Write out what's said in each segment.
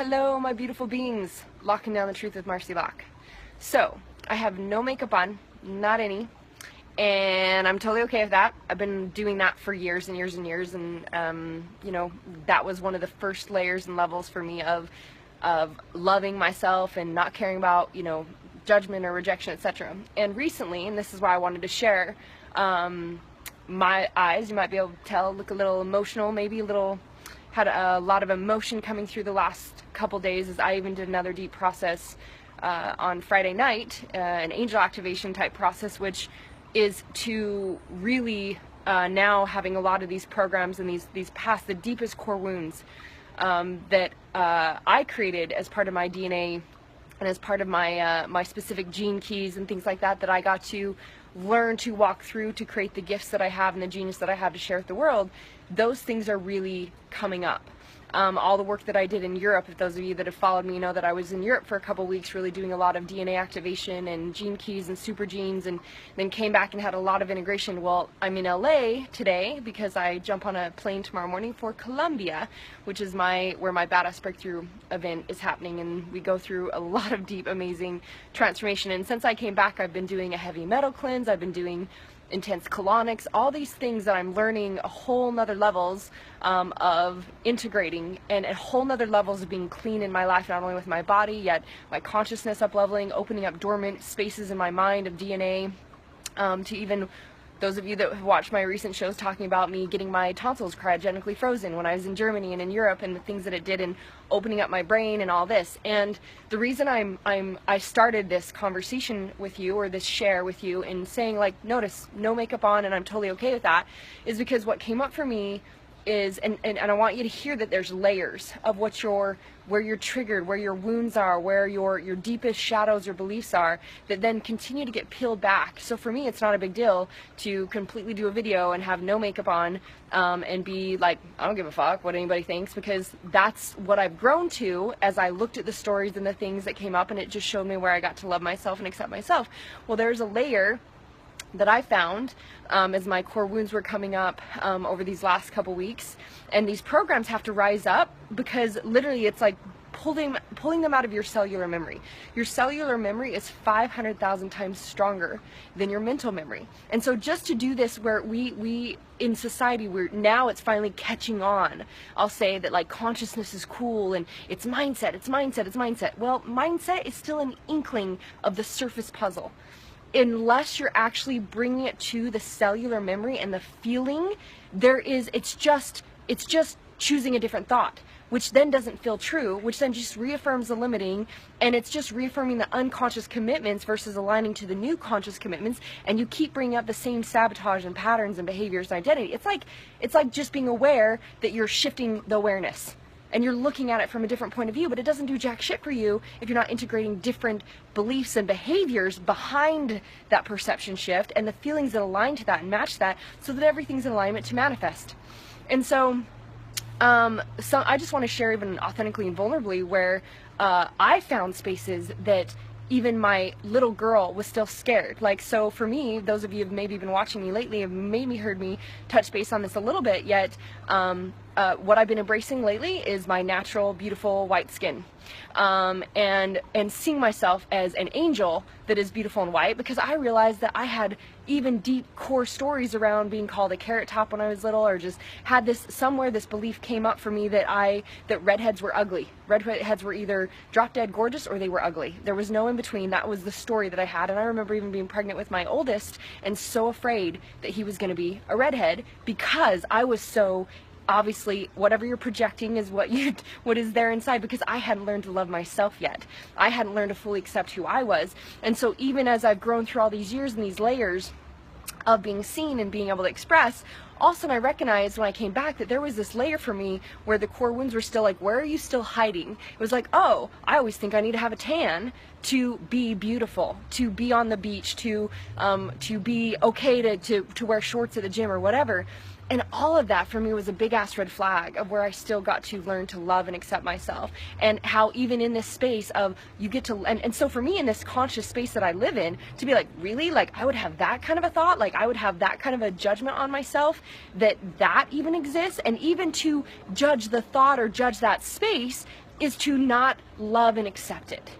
Hello, my beautiful beings. Locking down the truth with Marci Lock. So, I have no makeup on, not any, and I'm totally okay with that. I've been doing that for years and years and years, and you know, that was one of the first layers and levels for me of loving myself and not caring about, you know, judgment or rejection, etc. And recently, and this is why I wanted to share, my eyes, you might be able to tell, look a little emotional, maybe a little, had a lot of emotion coming through the last couple days, as I even did another deep process on Friday night, an angel activation type process, which is to really now having a lot of these programs and these past the deepest core wounds that I created as part of my DNA and as part of my my specific gene keys and things like that, that I got to learn to walk through to create the gifts that I have and the genius that I have to share with the world. Those things are really coming up. All the work that I did in Europe, if those of you that have followed me know that I was in Europe for a couple weeks really doing a lot of DNA activation and gene keys and super genes, and then came back and had a lot of integration. Well, I'm in LA today because I jump on a plane tomorrow morning for Colombia, which is where my Badass Breakthrough event is happening, and we go through a lot of deep, amazing transformation. And since I came back, I've been doing a heavy metal cleanse, I've been doing intense colonics, all these things that I'm learning a whole nother levels of integrating, and a whole nother levels of being clean in my life, not only with my body, yet my consciousness up leveling, opening up dormant spaces in my mind of DNA, to even those of you that have watched my recent shows talking about me getting my tonsils cryogenically frozen when I was in Germany and in Europe, and the things that it did in opening up my brain and all this. And the reason I started this conversation with you, or this share with you, and saying, like, notice no makeup on and I'm totally okay with that, is because what came up for me is, and I want you to hear that there's layers of where you're triggered, where your wounds are, where your deepest shadows or beliefs are, that then continue to get peeled back. So for me, it's not a big deal to completely do a video and have no makeup on, and be like, I don't give a fuck what anybody thinks, because that's what I've grown to as I looked at the stories and the things that came up, and it just showed me where I got to love myself and accept myself. Well, there's a layer that I found as my core wounds were coming up over these last couple weeks, and these programs have to rise up, because literally it's like pulling them out of your cellular memory. Your cellular memory is 500,000 times stronger than your mental memory. And so just to do this, where we in society, now it's finally catching on. I'll say that, like, consciousness is cool and it's mindset, it's mindset, it's mindset. Well, mindset is still an inkling of the surface puzzle. Unless you're actually bringing it to the cellular memory and the feeling, it's just choosing a different thought, which then doesn't feel true, which then just reaffirms the limiting, and it's just reaffirming the unconscious commitments versus aligning to the new conscious commitments, and you keep bringing up the same sabotage and patterns and behaviors and identity. It's like just being aware that you're shifting the awareness, and you're looking at it from a different point of view, but it doesn't do jack shit for you if you're not integrating different beliefs and behaviors behind that perception shift and the feelings that align to that and match that, so that everything's in alignment to manifest. And so I just want to share, even authentically and vulnerably, where I found spaces that even my little girl was still scared. Like, so for me, those of you who have maybe been watching me lately have maybe heard me touch base on this a little bit, yet what I've been embracing lately is my natural, beautiful white skin. And seeing myself as an angel that is beautiful and white, because I realized that I had even deep core stories around being called a carrot top when I was little, or just had this, somewhere this belief came up for me that redheads were ugly. Redheads were either drop dead gorgeous or they were ugly. There was no in between. That was the story that I had. And I remember even being pregnant with my oldest and so afraid that he was going to be a redhead, because I was so, obviously, whatever you're projecting is what is there inside, because I hadn't learned to love myself yet. I hadn't learned to fully accept who I was. And so even as I've grown through all these years and these layers of being seen and being able to express, all of a sudden I recognized when I came back that there was this layer for me where the core wounds were still like, where are you still hiding? It was like, oh, I always think I need to have a tan to be beautiful, to be on the beach, to be okay to wear shorts at the gym or whatever. And all of that for me was a big ass red flag of where I still got to learn to love and accept myself, and how even in this space of you get to, and so for me in this conscious space that I live in, to be like, really, like I would have that kind of a thought, like I would have that kind of a judgment on myself, that even exists, and even to judge the thought or judge that space is to not love and accept it,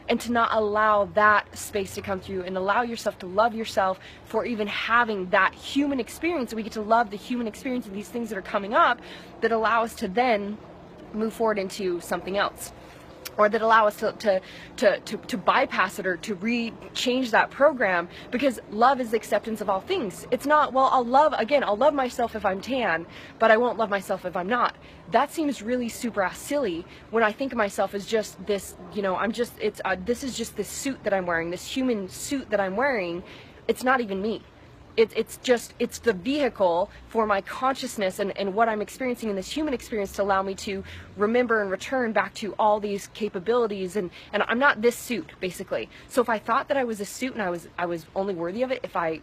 and to not allow that space to come through, and allow yourself to love yourself for even having that human experience. And we get to love the human experience of these things that are coming up that allow us to then move forward into something else, or that allow us to bypass it, or to change that program, because love is the acceptance of all things. It's not, well, I'll love myself if I'm tan, but I won't love myself if I'm not. That seems really super ass silly when I think of myself as just this, you know, this is just this suit that I'm wearing, this human suit that I'm wearing. It's not even me. It's the vehicle for my consciousness and what I'm experiencing in this human experience to allow me to remember and return back to all these capabilities, and I'm not this suit, basically. So if I thought that I was a suit and I was only worthy of it if I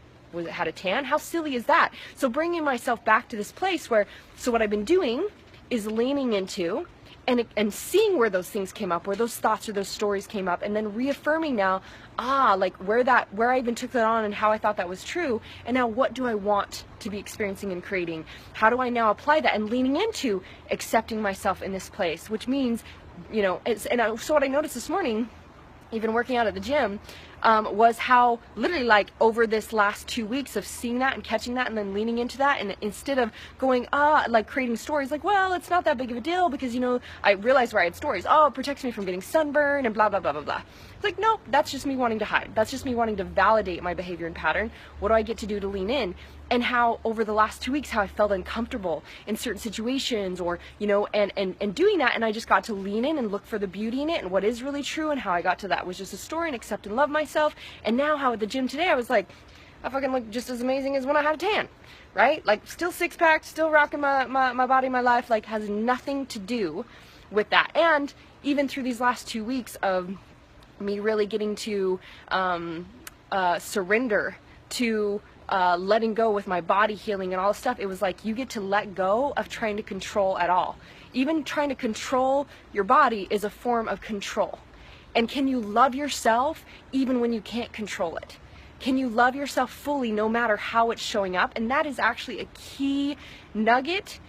had a tan, how silly is that? So bringing myself back to this place where, so what I've been doing is leaning into and seeing where those things came up, where those thoughts or those stories came up, and then reaffirming now, like where I even took that on and how I thought that was true, and now what do I want to be experiencing and creating? How do I now apply that? And leaning into accepting myself in this place, which means, you know, so what I noticed this morning, even working out at the gym, was how literally, like, over this last 2 weeks of seeing that and catching that and then leaning into that, and instead of going like creating stories like, well, it's not that big of a deal because, you know, I realized where I had stories, it protects me from getting sunburn and blah blah blah blah blah. It's like, no, that's just me wanting to hide. That's just me wanting to validate my behavior and pattern. What do I get to do to lean in? And how over the last 2 weeks, how I felt uncomfortable in certain situations, or, you know, and doing that, and I just got to lean in and look for the beauty in it and what is really true, and how I got to that was just a story, and accept and love myself. And now how at the gym today I was like, I fucking look just as amazing as when I had a tan, right? Like, still six-pack, still rocking my body, my life, like, has nothing to do with that. And even through these last 2 weeks of me really getting to surrender to letting go with my body healing and all this stuff, it was like you get to let go of trying to control at all. Even trying to control your body is a form of control. And can you love yourself even when you can't control it? Can you love yourself fully no matter how it's showing up? And that is actually a key nugget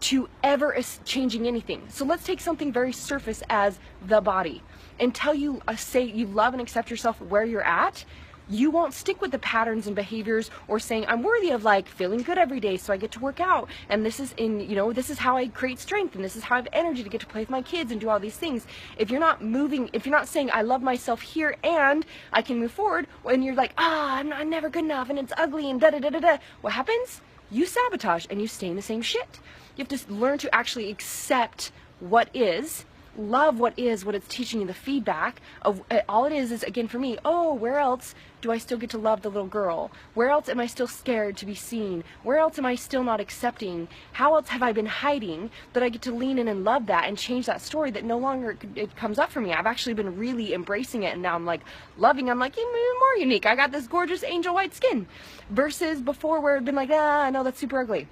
to ever changing anything. So let's take something very surface as the body. Until you say you love and accept yourself where you're at, you won't stick with the patterns and behaviors, or saying, I'm worthy of, like, feeling good every day so I get to work out, and this is this is how I create strength, and this is how I have energy to get to play with my kids and do all these things. If you're not moving, if you're not saying, I love myself here and I can move forward, when you're like, I'm never good enough and it's ugly and da-da-da-da-da, what happens? You sabotage and you stay in the same shit. You have to learn to actually accept what is, love what is, what it's teaching you, the feedback of all it is again for me, where else do I still get to love the little girl? Where else am I still scared to be seen? Where else am I still not accepting? How else have I been hiding that I get to lean in and love that and change that story that no longer it comes up for me? I've actually been really embracing it, and now I'm like loving, I'm like, even more unique. I got this gorgeous angel white skin, versus before where it'd been like, I know that's super ugly.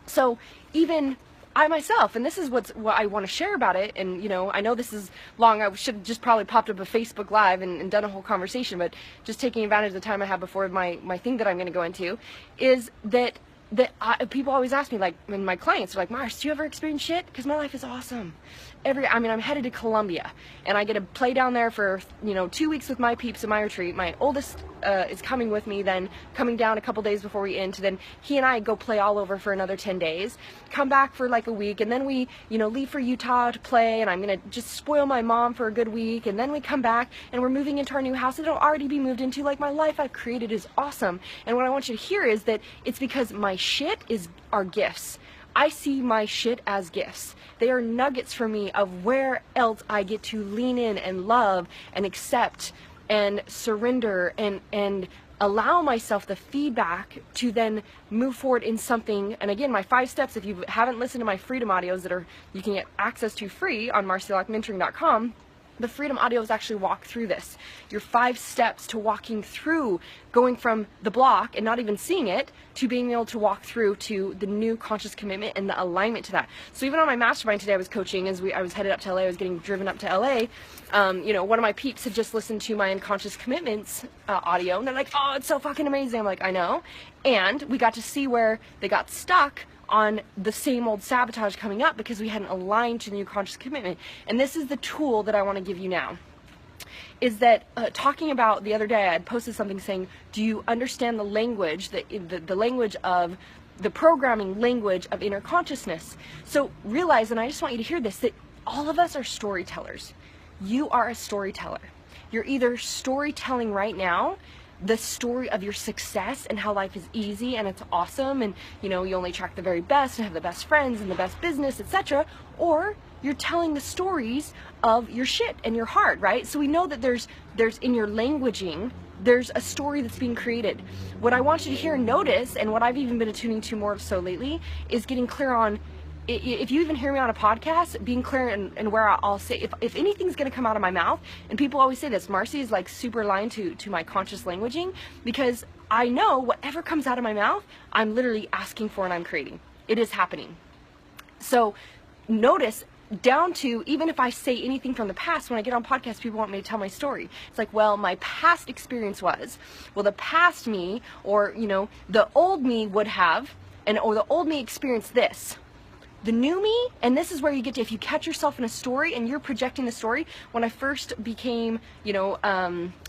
So even I myself, and this is what I want to share about it, and, you know, I know this is long, I should have just probably popped up a Facebook Live and done a whole conversation, but just taking advantage of the time I have before my thing that I'm going to go into, is that people always ask me, like, when my clients are like, Marci, do you ever experience shit? Because my life is awesome. I'm headed to Colombia, and I get to play down there for, 2 weeks with my peeps in my retreat. My oldest is coming with me, then coming down a couple days before we end, then he and I go play all over for another 10 days, come back for like a week, and then we, leave for Utah to play, and I'm going to just spoil my mom for a good week, and then we come back, and we're moving into our new house. It'll already be moved into. Like, my life I've created is awesome, and what I want you to hear is that it's because my shit are gifts. I see my shit as gifts. They are nuggets for me of where else I get to lean in and love and accept and surrender and allow myself the feedback to then move forward in something. And again, my 5 steps, if you haven't listened to my freedom audios that you can get access to free on marcilockmentoring.com, the freedom audios actually walk through this. Your 5 steps to walking through going from the block and not even seeing it to being able to walk through to the new conscious commitment and the alignment to that. So even on my mastermind today I was coaching, I was headed up to LA, I was getting driven up to LA, one of my peeps had just listened to my unconscious commitments audio, and they're like, oh, it's so fucking amazing. I'm like, I know. And we got to see where they got stuck on the same old sabotage coming up because we hadn't aligned to the new conscious commitment. And this is the tool that I want to give you now. Is that talking about the other day, I had posted something saying, do you understand the language, the language of the programming language of inner consciousness? So realize, and I just want you to hear this, that all of us are storytellers. You are a storyteller. You're either storytelling right now the story of your success and how life is easy and it's awesome and you only attract the very best and have the best friends and the best business, etc., or you're telling the stories of your shit and your heart, right? So we know that there's in your languaging, there's a story that's being created. What I want you to hear and notice, and what I've even been attuning to more so lately, is getting clear on, if you even hear me on a podcast, being clear and where I'll say, if anything's going to come out of my mouth, and people always say this, Marci is like super aligned to my conscious languaging, because I know whatever comes out of my mouth, I'm literally asking for and I'm creating. It is happening. So notice, down to even if I say anything from the past, when I get on podcasts, people want me to tell my story. It's like, well, my past experience was, well, the past me, or, the old me would have, or the old me experienced this. The new me, and this is where you get to, if you catch yourself in a story and you're projecting the story, when I first became, when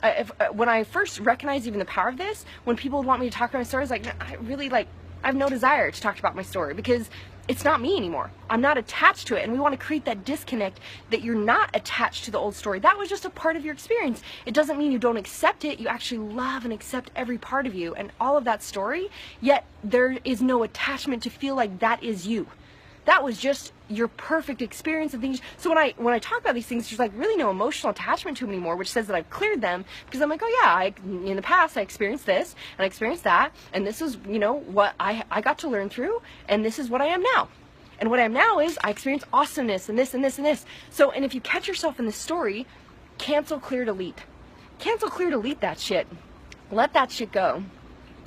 I first recognized even the power of this, when people would want me to talk about my story, I was like, I have no desire to talk about my story because it's not me anymore. I'm not attached to it. And we want to create that disconnect that you're not attached to the old story. That was just a part of your experience. It doesn't mean you don't accept it. You actually love and accept every part of you and all of that story, yet there is no attachment to feel like that is you. That was just your perfect experience of things. So when I talk about these things, there's like really no emotional attachment to them anymore, which says that I've cleared them, because I'm like, oh yeah, in the past I experienced this and I experienced that, and this is what I got to learn through, and this is what I am now. And what I am now is I experience awesomeness and this and this and this. So, and if you catch yourself in this story, cancel, clear, delete. Cancel, clear, delete that shit. Let that shit go.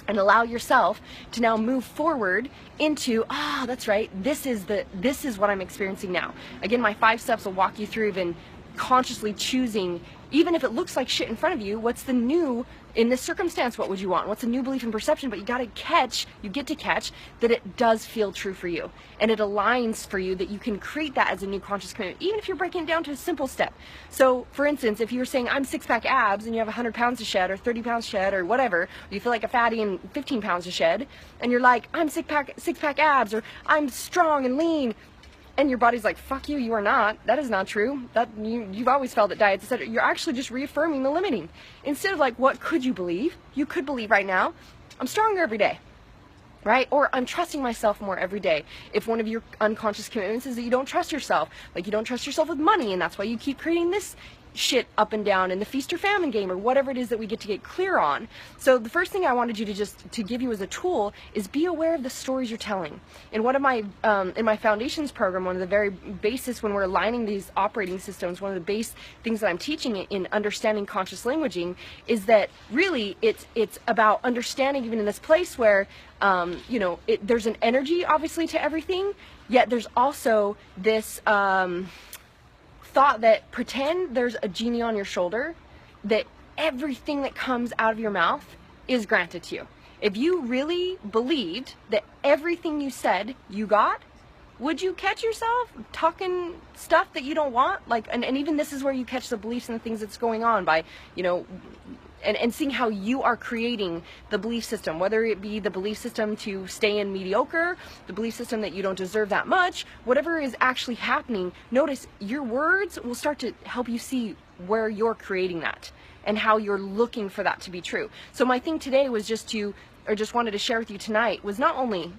And allow yourself to now move forward into, that's right, this is what I'm experiencing now. Again, my 5 steps will walk you through even consciously choosing, even if it looks like shit in front of you, what's the new, in this circumstance, what would you want? What's a new belief and perception? But you get to catch that it does feel true for you. And it aligns for you that you can create that as a new conscious commitment, even if you're breaking it down to a simple step. So, for instance, if you were saying, I'm 6-pack abs, and you have 100 pounds to shed, or 30 pounds to shed, or whatever, or you feel like a fatty and 15 pounds to shed, and you're like, I'm 6-pack abs, or I'm strong and lean, and your body's like, fuck you, you are not. That is not true. You've always felt that diets, etc. You're actually just reaffirming the limiting. Instead of like, what could you believe? You could believe right now, I'm stronger every day, right? Or I'm trusting myself more every day. If one of your unconscious commitments is that you don't trust yourself, like you don't trust yourself with money, and that's why you keep creating this shit up and down in the feast or famine game, or whatever it is that we get to get clear on. So the first thing I wanted you to give you as a tool is be aware of the stories you're telling. In one of my in my foundations program, one of the very basis when we're aligning these operating systems, one of the base things that I'm teaching in understanding conscious languaging is that really it's about understanding, even in this place where there's an energy obviously to everything, yet there's also this thought that pretend there's a genie on your shoulder, that everything that comes out of your mouth is granted to you. If you really believed that everything you said you got, would you catch yourself talking stuff that you don't want? Like, and even this is where you catch the beliefs and the things that's going on by, and seeing how you are creating the belief system, whether it be the belief system to stay in mediocre, the belief system that you don't deserve that much, whatever is actually happening, notice your words will start to help you see where you're creating that and how you're looking for that to be true. So my thing today was just wanted to share with you tonight was not only,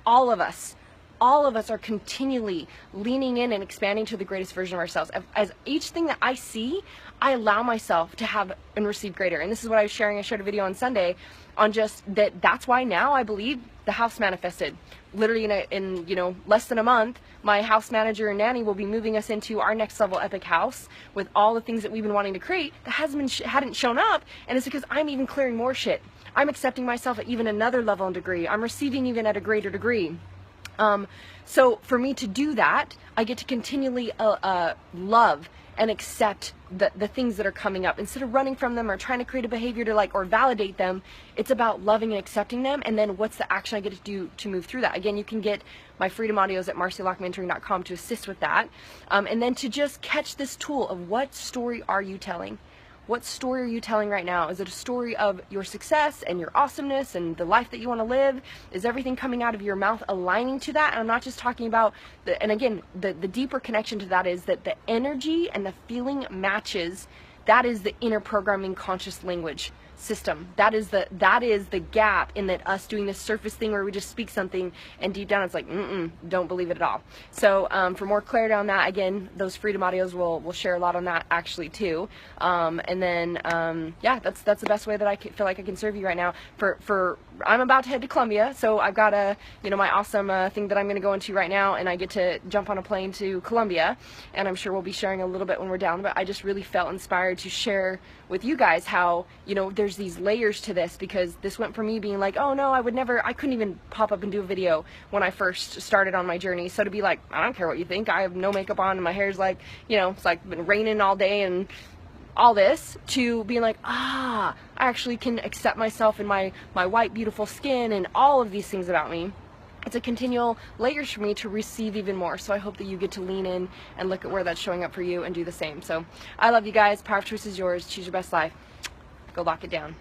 all of us are continually leaning in and expanding to the greatest version of ourselves. As each thing that I see, I allow myself to have and receive greater. And this is what I was sharing. I shared a video on Sunday on just that's why now I believe the house manifested. Literally in less than a month, my house manager and nanny will be moving us into our next level epic house with all the things that we've been wanting to create that hadn't shown up. And it's because I'm even clearing more shit. I'm accepting myself at even another level and degree. I'm receiving even at a greater degree. So for me to do that, I get to continually love and accept the things that are coming up. Instead of running from them or trying to create a behavior to like or validate them, it's about loving and accepting them, and then what's the action I get to do to move through that. Again, you can get my freedom audios at marcilockmentoring.com to assist with that. And then to just catch this tool of what story are you telling? What story are you telling right now? Is it a story of your success and your awesomeness and the life that you want to live? Is everything coming out of your mouth aligning to that? And I'm not just talking about and again, the deeper connection to that is that the energy and the feeling matches. That is the inner programming conscious language system. That is the gap in that us doing this surface thing where we just speak something and deep down it's like, don't believe it at all. So for more clarity on that, again, those freedom audios will share a lot on that actually too. And then yeah, that's the best way that I feel like I can serve you right now. For I'm about to head to Colombia, so I've got my awesome thing that I'm going to go into right now, and I get to jump on a plane to Colombia, and I'm sure we'll be sharing a little bit when we're down. But I just really felt inspired to share with you guys how there's these layers to this, because this went from me being like, oh no, I couldn't even pop up and do a video when I first started on my journey. So to be like, I don't care what you think, I have no makeup on and my hair's like, it's like been raining all day and all this, to being like, I actually can accept myself and my white beautiful skin and all of these things about me. It's a continual layers for me to receive even more. So I hope that you get to lean in and look at where that's showing up for you and do the same. So I love you guys. Power of choice is yours. Choose your best life. Go lock it down.